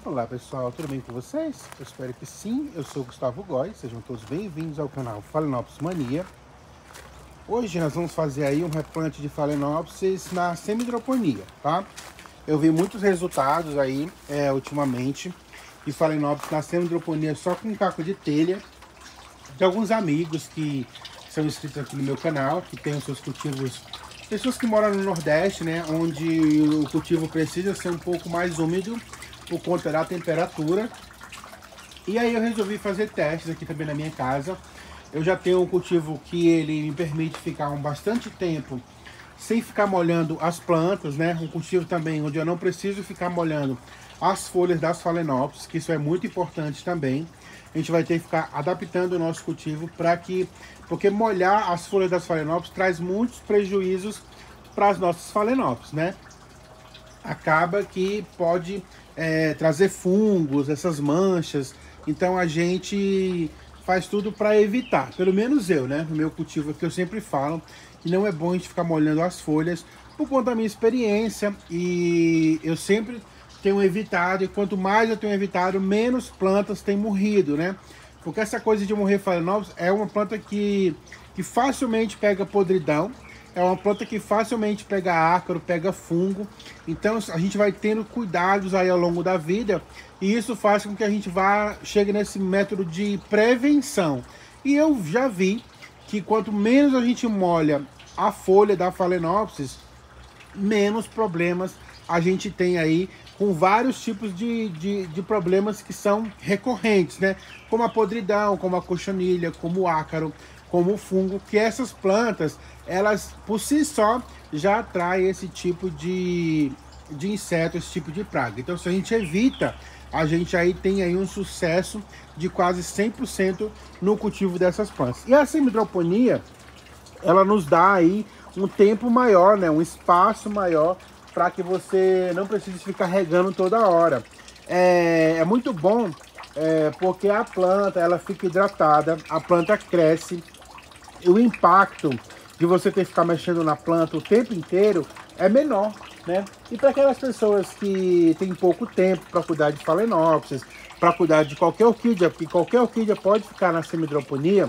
Olá pessoal, tudo bem com vocês? Eu espero que sim, eu sou o Gustavo Góes, sejam todos bem-vindos ao canal Phalaenopsis Mania. Hoje nós vamos fazer aí um replante de Phalaenopsis na semi-hidroponia, tá? Eu vi muitos resultados aí ultimamente de Phalaenopsis na semi-hidroponia só com caco de telha. Tem alguns amigos que são inscritos aqui no meu canal, que tem os seus cultivos, pessoas que moram no Nordeste, né? Onde o cultivo precisa ser um pouco mais úmido por conta da temperatura. E aí eu resolvi fazer testes aqui também na minha casa. Eu já tenho um cultivo que ele me permite ficar bastante tempo sem ficar molhando as plantas, né? Um cultivo também onde eu não preciso ficar molhando as folhas das Phalaenopsis, que isso é muito importante também. A gente vai ter que ficar adaptando o nosso cultivo porque molhar as folhas das Phalaenopsis traz muitos prejuízos para as nossas Phalaenopsis, né? Acaba que pode trazer fungos, essas manchas. Então a gente faz tudo para evitar, pelo menos eu, né? No meu cultivo aqui eu sempre falo que não é bom a gente ficar molhando as folhas por conta da minha experiência, e eu sempre tenho evitado, e quanto mais eu tenho evitado, menos plantas têm morrido, né? Porque essa coisa de morrer Phalaenopsis é uma planta que facilmente pega podridão. É uma planta que facilmente pega ácaro, pega fungo. Então a gente vai tendo cuidados aí ao longo da vida. E isso faz com que a gente chegue nesse método de prevenção. E eu já vi que quanto menos a gente molha a folha da Phalaenopsis, menos problemas a gente tem aí com vários tipos de problemas que são recorrentes, né? Como a podridão, como a cochonilha, como o ácaro, como o fungo, que essas plantas, elas por si só já atraem esse tipo de inseto, esse tipo de praga. Então se a gente evita, a gente aí tem aí um sucesso de quase 100% no cultivo dessas plantas. E a semi-hidroponia, ela nos dá aí um tempo maior, né? Um espaço maior para que você não precise ficar regando toda hora. É muito bom porque a planta, ela fica hidratada, a planta cresce. E o impacto de você ter que ficar mexendo na planta o tempo inteiro é menor, né? E para aquelas pessoas que têm pouco tempo para cuidar de Phalaenopsis, para cuidar de qualquer orquídea, porque qualquer orquídea pode ficar na semi-hidroponia,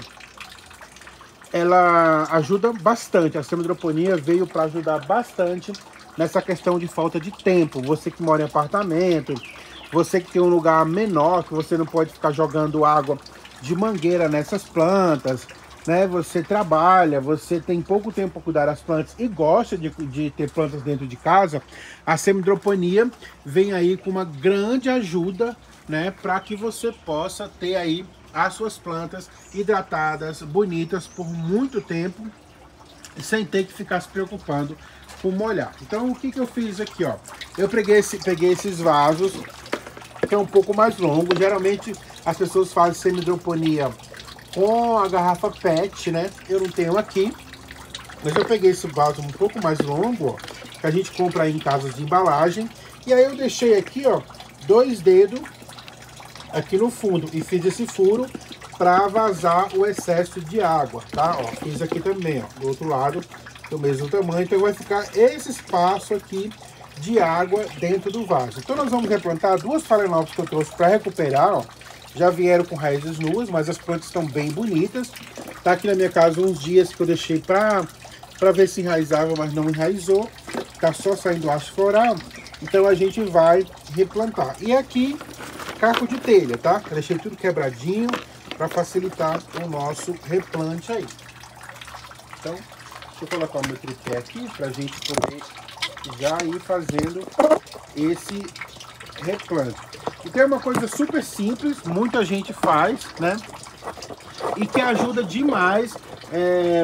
ela ajuda bastante. A semi-hidroponia veio para ajudar bastante nessa questão de falta de tempo. Você que mora em apartamento, você que tem um lugar menor, que você não pode ficar jogando água de mangueira nessas plantas, né? Você trabalha, você tem pouco tempo para cuidar das plantas e gosta de ter plantas dentro de casa. A semi-hidroponia vem aí com uma grande ajuda, né? Para que você possa ter aí as suas plantas hidratadas, bonitas por muito tempo, sem ter que ficar se preocupando com molhar. Então o que eu fiz aqui, ó? Eu peguei esses vasos, que é um pouco mais longo. Geralmente as pessoas fazem semi-hidroponia com a garrafa PET, né? Eu não tenho aqui, mas eu peguei esse vaso um pouco mais longo, ó, que a gente compra aí em casas de embalagem. E aí eu deixei aqui, ó, 2 dedos aqui no fundo e fiz esse furo para vazar o excesso de água, tá? Ó, fiz aqui também, ó, do outro lado, do mesmo tamanho. Então vai ficar esse espaço aqui de água dentro do vaso. Então nós vamos replantar 2 Phalaenopsis que eu trouxe para recuperar, ó. Já vieram com raízes nuas, mas as plantas estão bem bonitas. Tá aqui na minha casa uns dias que eu deixei para ver se enraizava, mas não enraizou. Tá só saindo haste floral. Então a gente vai replantar. E aqui, caco de telha, tá? Eu deixei tudo quebradinho para facilitar o nosso replante aí. Então, deixa eu colocar o meu tripé aqui para a gente poder já ir fazendo esse replante. Então é uma coisa super simples, muita gente faz, né? E que ajuda demais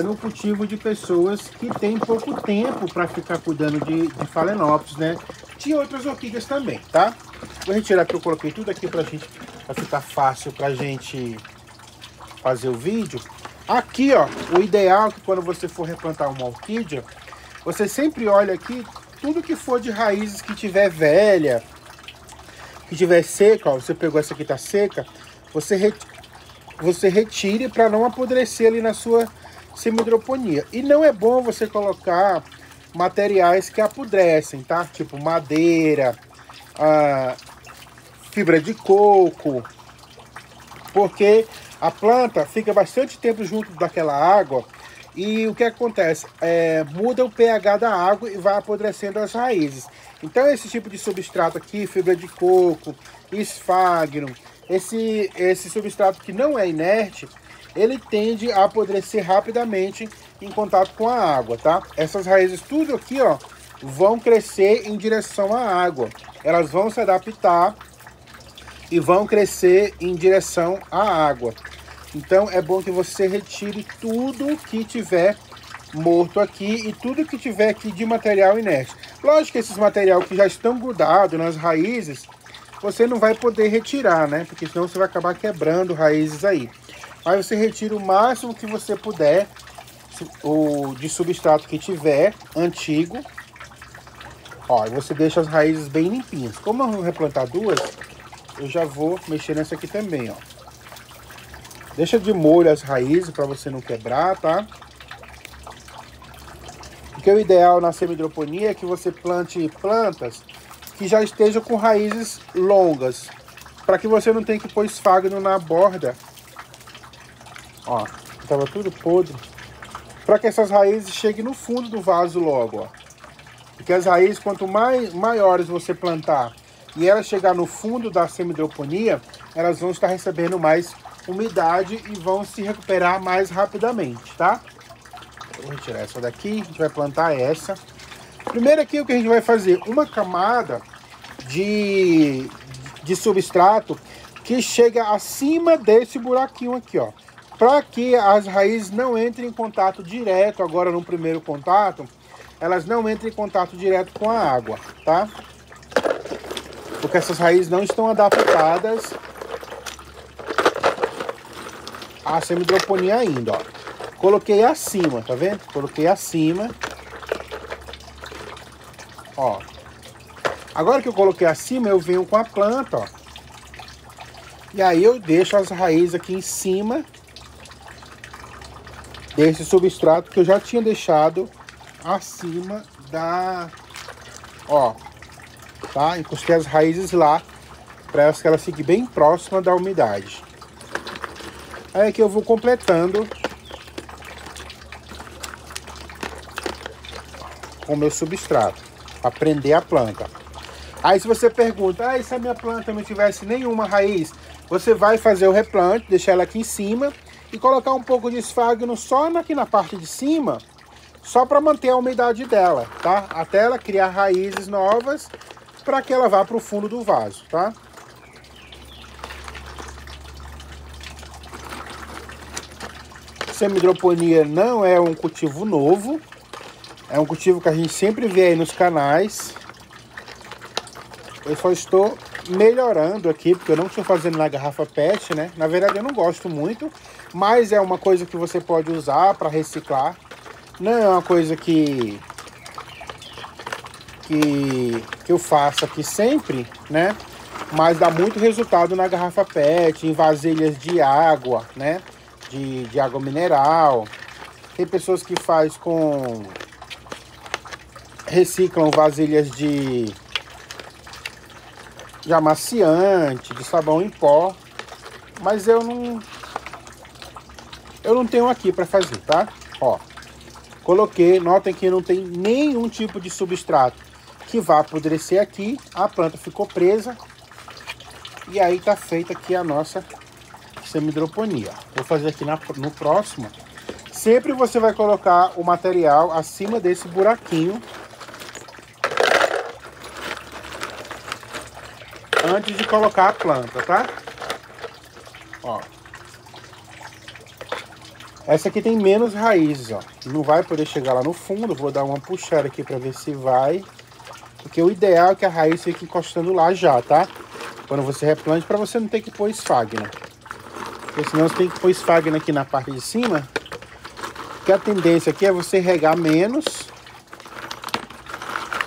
no cultivo de pessoas que têm pouco tempo para ficar cuidando de Phalaenopsis, né? De outras orquídeas também, tá? Vou retirar que eu coloquei tudo aqui pra ficar fácil pra gente fazer o vídeo. Aqui, ó, o ideal é que quando você for replantar uma orquídea, você sempre olha aqui tudo que for de raízes que tiver velha, que tiver seca, ó, você pegou essa aqui, tá seca, você retire para não apodrecer ali na sua semi-hidroponia. E não é bom você colocar materiais que apodrecem, tá? Tipo madeira, fibra de coco, porque a planta fica bastante tempo junto daquela água e o que acontece? Muda o pH da água e vai apodrecendo as raízes. Então esse tipo de substrato aqui, fibra de coco, esfagno, esse substrato que não é inerte, ele tende a apodrecer rapidamente em contato com a água, tá? Essas raízes tudo aqui, ó, vão crescer em direção à água. Elas vão se adaptar e vão crescer em direção à água. Então é bom que você retire tudo que tiver morto aqui e tudo que tiver aqui de material inerte. Lógico que esses materiais que já estão grudados nas raízes, você não vai poder retirar, né? Porque senão você vai acabar quebrando raízes aí. Mas você retira o máximo que você puder de substrato que tiver antigo. Ó, e você deixa as raízes bem limpinhas. Como eu vou replantar duas, eu já vou mexer nessa aqui também, ó. Deixa de molho as raízes para você não quebrar, tá? Porque o ideal na semi-hidroponia é que você plante plantas que já estejam com raízes longas, para que você não tenha que pôr esfagno na borda. Ó, tava tudo podre. Para que essas raízes cheguem no fundo do vaso logo, ó. Porque as raízes, quanto maiores você plantar e elas chegar no fundo da semi-hidroponia, elas vão estar recebendo mais umidade e vão se recuperar mais rapidamente, tá? Eu vou retirar essa daqui, a gente vai plantar essa. Primeiro aqui o que a gente vai fazer, uma camada de substrato que chega acima desse buraquinho aqui, ó. Para que as raízes não entrem em contato direto, agora no primeiro contato, elas não entrem em contato direto com a água, tá? Porque essas raízes não estão adaptadas à semi-hidroponia ainda, ó. Coloquei acima, tá vendo? Coloquei acima. Ó. Agora que eu coloquei acima, eu venho com a planta, ó. E aí eu deixo as raízes aqui em cima desse substrato que eu já tinha deixado acima da... Ó. Tá? Encostei as raízes lá para que elas fiquem bem próximas da umidade. Aí aqui eu vou completando com o meu substrato para prender a planta. Aí se você pergunta, e se a minha planta não tivesse nenhuma raiz, você vai fazer o replante, deixar ela aqui em cima e colocar um pouco de esfagno só aqui na parte de cima, só para manter a umidade dela, tá? Até ela criar raízes novas para que ela vá para o fundo do vaso, tá? Semi-hidroponia não é um cultivo novo, é um cultivo que a gente sempre vê aí nos canais. Eu só estou melhorando aqui, porque eu não estou fazendo na garrafa PET, né? Na verdade eu não gosto muito, mas é uma coisa que você pode usar para reciclar. Não é uma coisa que eu faço aqui sempre, né? Mas dá muito resultado na garrafa PET, em vasilhas de água, né? De água mineral. Tem pessoas que reciclam vasilhas de amaciante, de sabão em pó, mas eu não tenho aqui para fazer, tá? Ó, coloquei, notem que não tem nenhum tipo de substrato que vá apodrecer aqui, a planta ficou presa e aí tá feita aqui a nossa semi-hidroponia. Vou fazer aqui no próximo. Sempre você vai colocar o material acima desse buraquinho antes de colocar a planta, tá? Ó. Essa aqui tem menos raízes, ó. Não vai poder chegar lá no fundo. Vou dar uma puxada aqui para ver se vai. Porque o ideal é que a raiz fique encostando lá já, tá? Quando você replante, para você não ter que pôr esfagno. Porque senão você tem que pôr esfagno aqui na parte de cima. Porque a tendência aqui é você regar menos.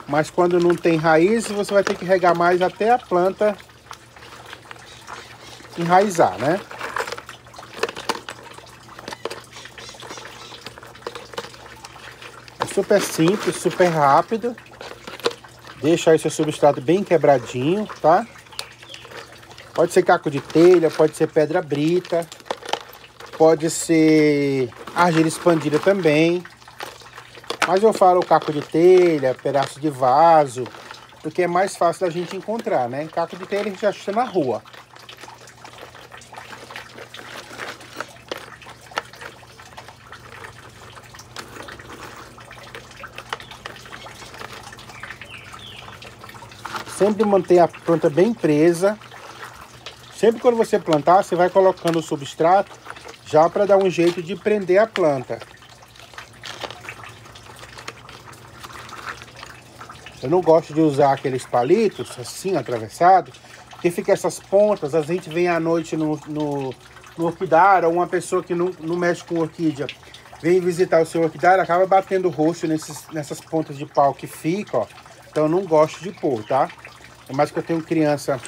Mas quando não tem raiz, você vai ter que regar mais até a planta enraizar, né? É super simples, super rápido. Deixa aí seu substrato bem quebradinho, tá? Pode ser caco de telha, pode ser pedra brita, pode ser argila expandida também. Mas eu falo caco de telha, pedaço de vaso, porque é mais fácil da gente encontrar, né? Caco de telha a gente acha na rua. Sempre manter a planta bem presa. Sempre quando você plantar, você vai colocando o substrato já para dar um jeito de prender a planta. Eu não gosto de usar aqueles palitos assim, atravessados, porque fica essas pontas, a gente vem à noite no orquidário, ou uma pessoa que não mexe com orquídea, vem visitar o seu orquidário, acaba batendo o rosto nessas pontas de pau que fica, ó. Então eu não gosto de pôr, tá? É mais que eu tenho criança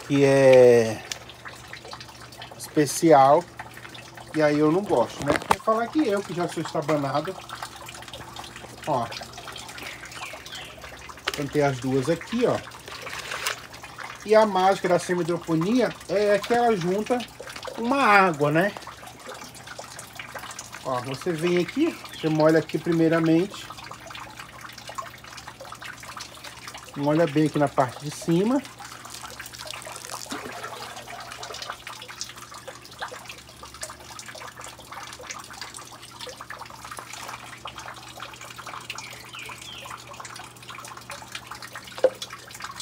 que é especial, e aí eu não gosto, né? Vou falar que eu, que já sou estabanado, ó. Plantei as duas aqui, ó. E a mágica da semi-hidroponia é que ela junta uma água, né? Ó, você vem aqui, você molha aqui primeiramente. Molha bem aqui na parte de cima.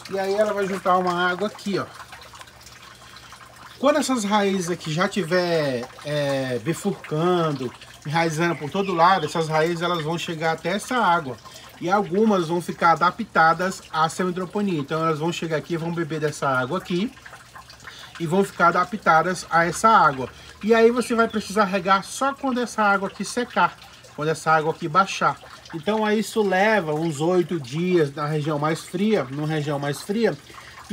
E aí ela vai juntar uma água aqui, ó. Quando essas raízes aqui já tiver bifurcando, enraizando por todo lado, essas raízes elas vão chegar até essa água. E algumas vão ficar adaptadas à semi-hidroponia. Então elas vão chegar aqui, vão beber dessa água aqui e vão ficar adaptadas a essa água. E aí você vai precisar regar só quando essa água aqui secar, quando essa água aqui baixar. Então aí isso leva uns 8 dias na região mais fria, e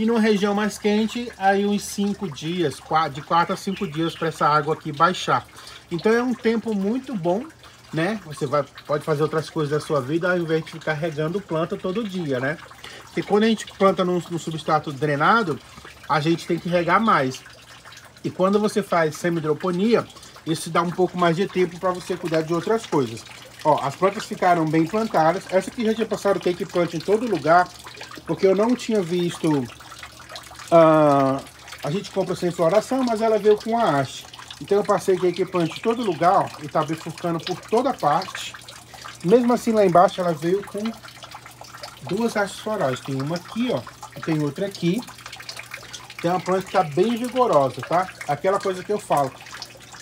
numa região mais quente, aí uns 5 dias, de 4 a 5 dias para essa água aqui baixar. Então é um tempo muito bom, né? Você pode fazer outras coisas da sua vida ao invés de ficar regando planta todo dia, né? Porque quando a gente planta num substrato drenado, a gente tem que regar mais. E quando você faz semi-hidroponia, isso dá um pouco mais de tempo para você cuidar de outras coisas. Ó, as plantas ficaram bem plantadas. Essa aqui já tinha passado cake plant em todo lugar, porque eu não tinha visto... a gente compra sem floração, mas ela veio com a haste. Então eu passei cake plant em todo lugar, ó, e tá bifurcando por toda parte. Mesmo assim lá embaixo ela veio com 2 hastes florais. Tem uma aqui, ó, e tem outra aqui. Tem uma planta que tá bem vigorosa, tá? Aquela coisa que eu falo.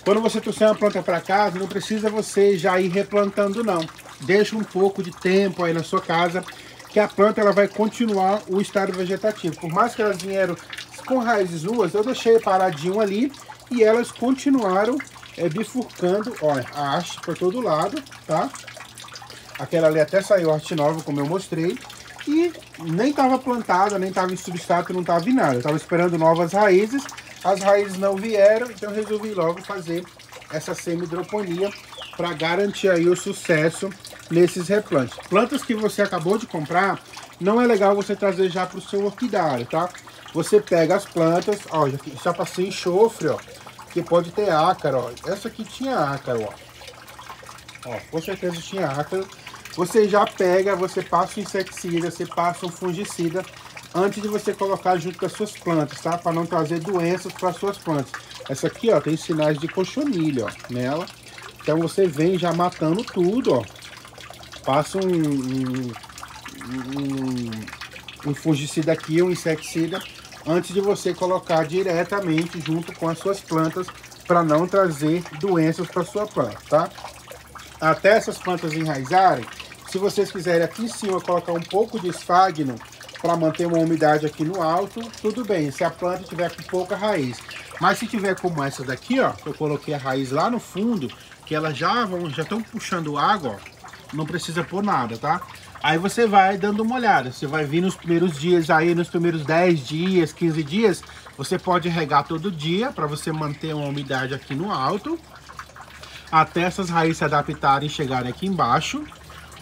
Quando você trouxer uma planta para casa, não precisa você já ir replantando, não. Deixa um pouco de tempo aí na sua casa, que a planta ela vai continuar o estado vegetativo. Por mais que elas vieram com raízes nuas, eu deixei paradinho ali e elas continuaram bifurcando, olha, a haste para todo lado, tá? Aquela ali até saiu haste nova, como eu mostrei. E nem estava plantada, nem estava em substrato, não estava em nada. Eu estava esperando novas raízes. As raízes não vieram, então eu resolvi logo fazer essa semi-hidroponia para garantir aí o sucesso nesses replantes. Plantas que você acabou de comprar, não é legal você trazer já para o seu orquidário, tá? Você pega as plantas, ó, já passei enxofre, ó, que pode ter ácaro, ó. Essa aqui tinha ácaro, ó, com certeza tinha ácaro. Você já pega, você passa o inseticida, você passa um fungicida antes de você colocar junto com as suas plantas, tá? Para não trazer doenças para as suas plantas. Essa aqui, ó, tem sinais de cochonilha, ó, nela. Então você vem já matando tudo, ó. Passa um fungicida aqui, um inseticida, antes de você colocar diretamente junto com as suas plantas, para não trazer doenças para sua planta, tá? Até essas plantas enraizarem, se vocês quiserem aqui em cima colocar um pouco de esfagno para manter uma umidade aqui no alto, tudo bem, se a planta tiver com pouca raiz. Mas se tiver como essa daqui, ó, que eu coloquei a raiz lá no fundo, que elas já estão puxando água, ó, não precisa pôr nada, tá? Aí você vai dando uma olhada, você vai vir nos primeiros dias aí, nos primeiros 10 dias, 15 dias, você pode regar todo dia para você manter uma umidade aqui no alto, até essas raízes se adaptarem e chegarem aqui embaixo.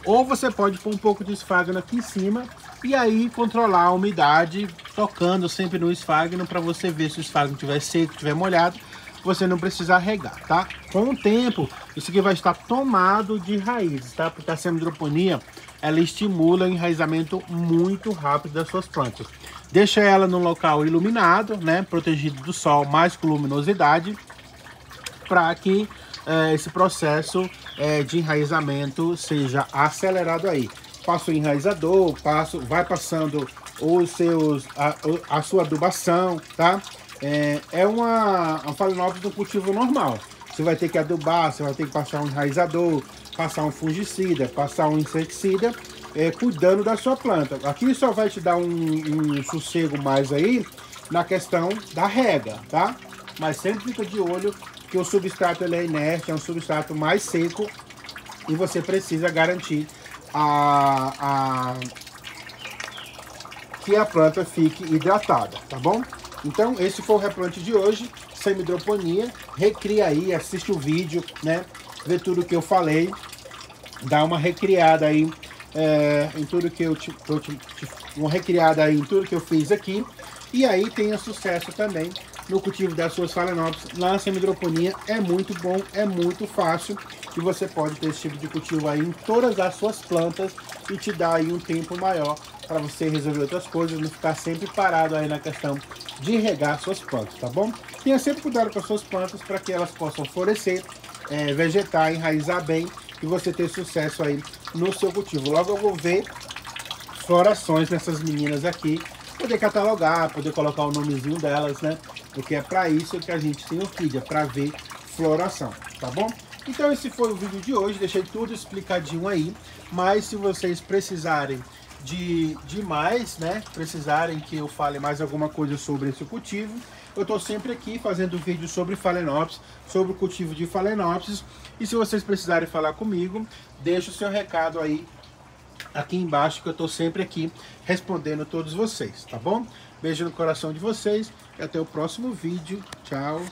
Ou você pode pôr um pouco de esfagno aqui em cima E aí controlar a umidade, tocando sempre no esfagno para você ver se o esfagno estiver seco, estiver molhado, você não precisa regar, tá? Com o tempo, isso aqui vai estar tomado de raízes, tá? Porque a semi-hidroponia, ela estimula o enraizamento muito rápido das suas plantas. Deixa ela num local iluminado, né? Protegido do sol, mais com luminosidade, para que esse processo de enraizamento seja acelerado aí. Passa o enraizador, vai passando a sua adubação, tá? É uma Phalaenopsis do cultivo normal. Você vai ter que adubar, você vai ter que passar um enraizador, passar um fungicida, passar um inseticida, cuidando da sua planta. Aqui só vai te dar um sossego mais aí na questão da rega, tá? Mas sempre fica de olho que o substrato ele é inerte, é um substrato mais seco e você precisa garantir que a planta fique hidratada, tá bom? Então esse foi o replante de hoje, semi-hidroponia. Recria aí, assiste o vídeo, né? Vê tudo que eu falei, dá uma recriada aí em tudo que uma recriada aí em tudo que eu fiz aqui, e aí tenha sucesso também no cultivo das suas Phalaenopsis. Lá na semi-hidroponia é muito bom, é muito fácil, e você pode ter esse tipo de cultivo aí em todas as suas plantas e te dá aí um tempo maior para você resolver outras coisas, não ficar sempre parado aí na questão de regar suas plantas, tá bom? Tenha sempre cuidado com as suas plantas para que elas possam florescer, vegetar, enraizar bem e você ter sucesso aí no seu cultivo. Logo eu vou ver florações nessas meninas aqui, poder catalogar, poder colocar o nomezinho delas, né? Porque é para isso que a gente tem orquídea, para ver floração, tá bom? Então esse foi o vídeo de hoje, deixei tudo explicadinho aí, mas se vocês precisarem de mais, né, precisarem que eu fale mais alguma coisa sobre esse cultivo, eu tô sempre aqui fazendo vídeo sobre Phalaenopsis, sobre o cultivo de Phalaenopsis, e se vocês precisarem falar comigo, deixa o seu recado aí aqui embaixo, que eu tô sempre aqui respondendo todos vocês, tá bom? Beijo no coração de vocês e até o próximo vídeo. Tchau!